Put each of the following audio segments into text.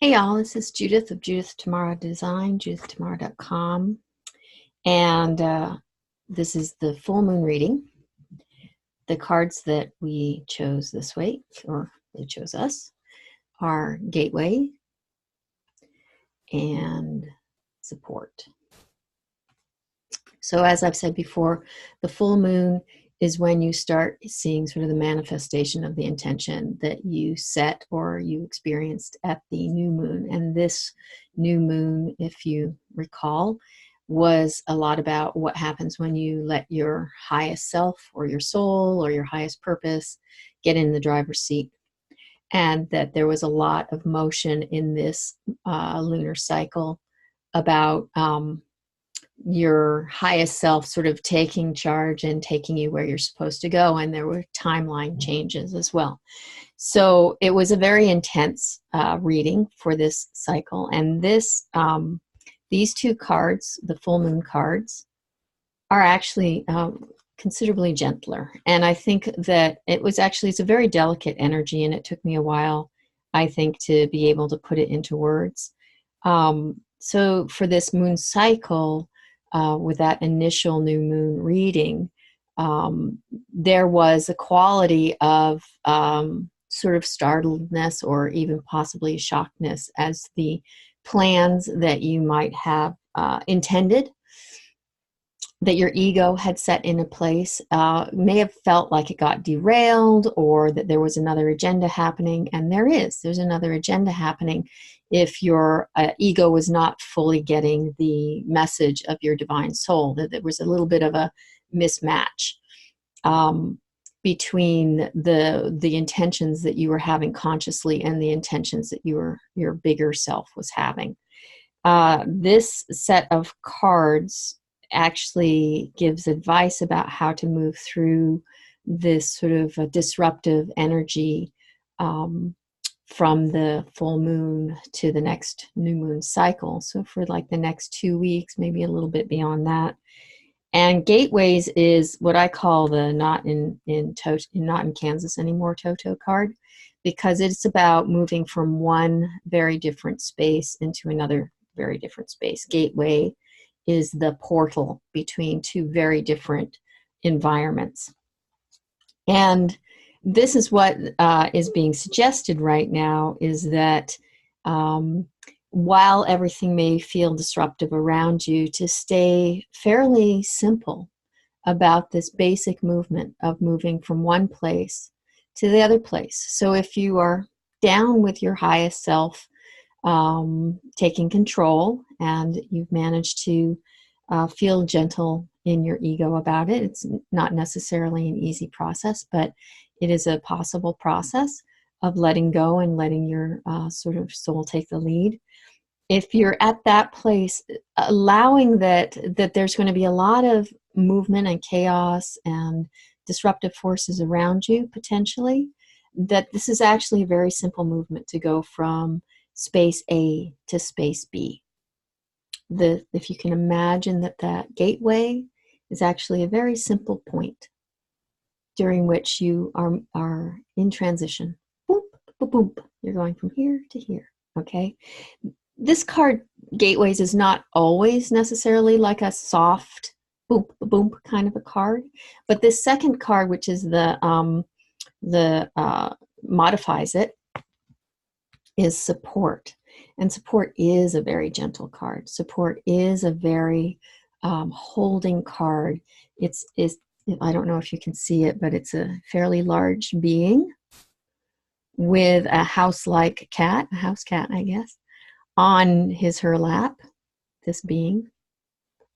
Hey y'all, this is Judith of Judith Tamara Design, judithtamara.com, and this is the full moon reading. The cards that we chose this week, or they chose us, are Gateway and Support. So as I've said before, the full moon is when you start seeing sort of the manifestation of the intention that you set or you experienced at the new moon. And this new moon, if you recall, was a lot about what happens when you let your highest self or your soul or your highest purpose get in the driver's seat. And that there was a lot of motion in this lunar cycle about your highest self sort of taking charge and taking you where you're supposed to go. And there were timeline changes as well. So it was a very intense reading for this cycle. And this, these two cards, the full moon cards, are actually considerably gentler. And I think that it's a very delicate energy, and it took me a while, I think, to be able to put it into words. So for this moon cycle, with that initial new moon reading, there was a quality of sort of startledness or even possibly shockedness as the plans that you might have intended, that your ego had set into place, may have felt like it got derailed, or that there was another agenda happening. And there's another agenda happening if your ego was not fully getting the message of your divine soul, that there was a little bit of a mismatch between the intentions that you were having consciously and the intentions that your bigger self was having. This set of cards actually gives advice about how to move through this sort of a disruptive energy from the full moon to the next new moon cycle. So for like the next 2 weeks, maybe a little bit beyond that. And Gateways is what I call the not in Kansas anymore Toto card, because it's about moving from one very different space into another very different space. Gateway is the portal between two very different environments. And this is what is being suggested right now, is that while everything may feel disruptive around you, to stay fairly simple about this basic movement of moving from one place to the other place. So if you are down with your highest self, taking control, and you've managed to feel gentle in your ego about it. It's not necessarily an easy process, but it is a possible process of letting go and letting your sort of soul take the lead. If you're at that place, allowing that there's going to be a lot of movement and chaos and disruptive forces around you potentially, that this is actually a very simple movement to go from space A to space B. If you can imagine that gateway is actually a very simple point during which you are in transition. Boop, boop, boop. You're going from here to here, okay? This card, Gateways, is not always necessarily like a soft boop, boop kind of a card, but this second card, which is modifies it, is support. And support is a very gentle card. Support is a very holding card. I don't know if you can see it, but it's a fairly large being with a house-like cat, a house cat, I guess, on her lap, this being.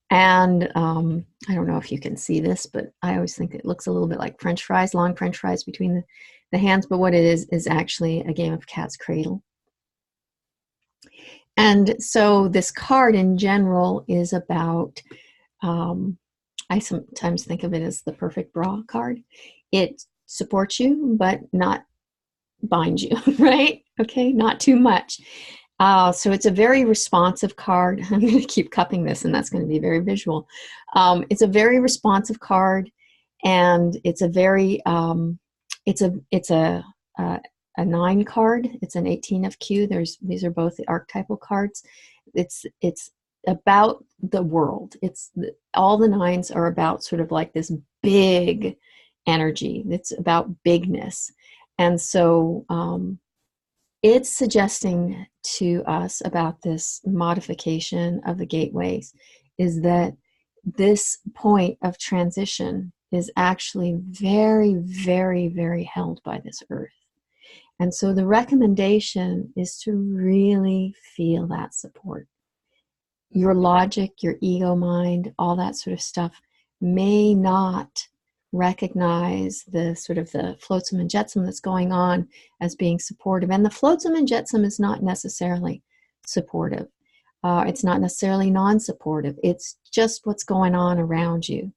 And I don't know if you can see this, but I always think it looks a little bit like French fries, long French fries between the hands. But what it is actually a game of cat's cradle. And so this card in general is about, I sometimes think of it as the perfect bra card. It supports you, but not binds you, right? Okay, not too much. So it's a very responsive card. I'm going to keep cupping this, and that's going to be very visual. It's a very responsive card, and it's a very, it's a a 9 card. It's an 18 of Q. These are both the archetypal cards. It's about the world. All the 9s are about sort of like this big energy. It's about bigness. And so it's suggesting to us about this modification of the gateways is that this point of transition is actually very, very, very held by this earth. And so the recommendation is to really feel that support. Your logic, your ego mind, all that sort of stuff may not recognize the sort of the flotsam and jetsam that's going on as being supportive. And the flotsam and jetsam is not necessarily supportive. It's not necessarily non-supportive. It's just what's going on around you.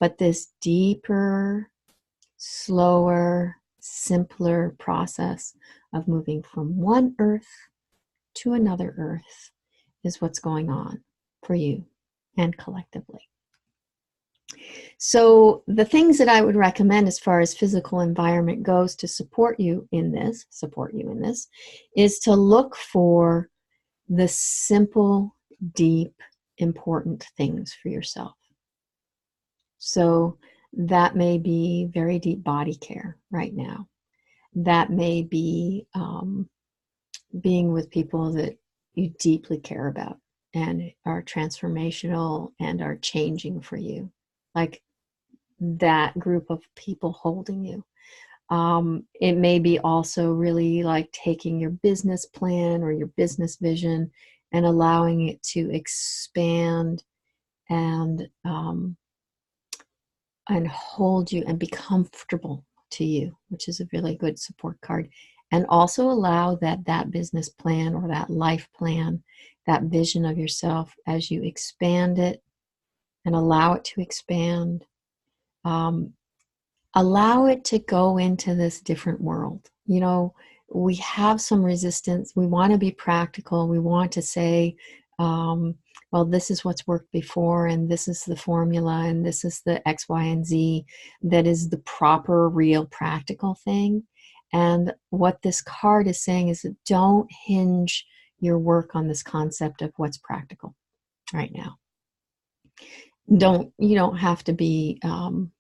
But this deeper, slower, simpler process of moving from one earth to another earth is what's going on for you and collectively. So the things that I would recommend as far as physical environment goes to support you in this, is to look for the simple, deep, important things for yourself. So that may be very deep body care right now. That may be being with people that you deeply care about and are transformational and are changing for you. Like that group of people holding you. It may be also really like taking your business plan or your business vision and allowing it to expand and hold you and be comfortable to you, which is a really good support card. And also allow that business plan or that life plan, that vision of yourself, as you expand it and allow it to expand, allow it to go into this different world. You know, we have some resistance. We want to be practical. We want to say, well, this is what's worked before, and this is the formula, and this is the X, Y, and Z that is the proper, real, practical thing. And what this card is saying is that don't hinge your work on this concept of what's practical right now. You don't have to be, you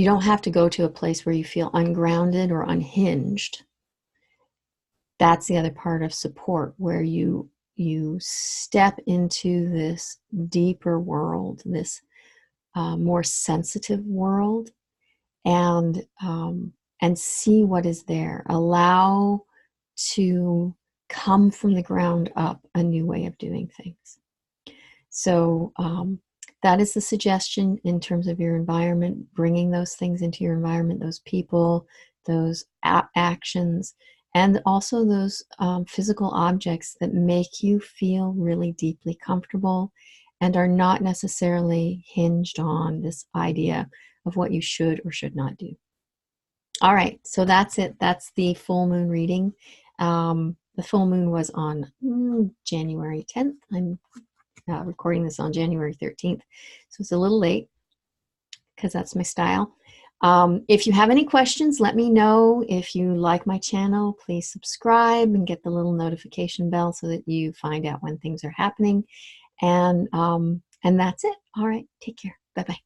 don't have to go to a place where you feel ungrounded or unhinged. That's the other part of support, where you step into this deeper world, this more sensitive world, and see what is there. Allow to come from the ground up a new way of doing things. So that is the suggestion in terms of your environment, bringing those things into your environment, those people, those actions, and also those physical objects that make you feel really deeply comfortable and are not necessarily hinged on this idea of what you should or should not do. All right, so that's it. That's the full moon reading. The full moon was on January 10th. I'm recording this on January 13th, so it's a little late because that's my style. If you have any questions, let me know. If you like my channel, please subscribe and get the little notification bell so that you find out when things are happening. And that's it. All right, take care. Bye-bye.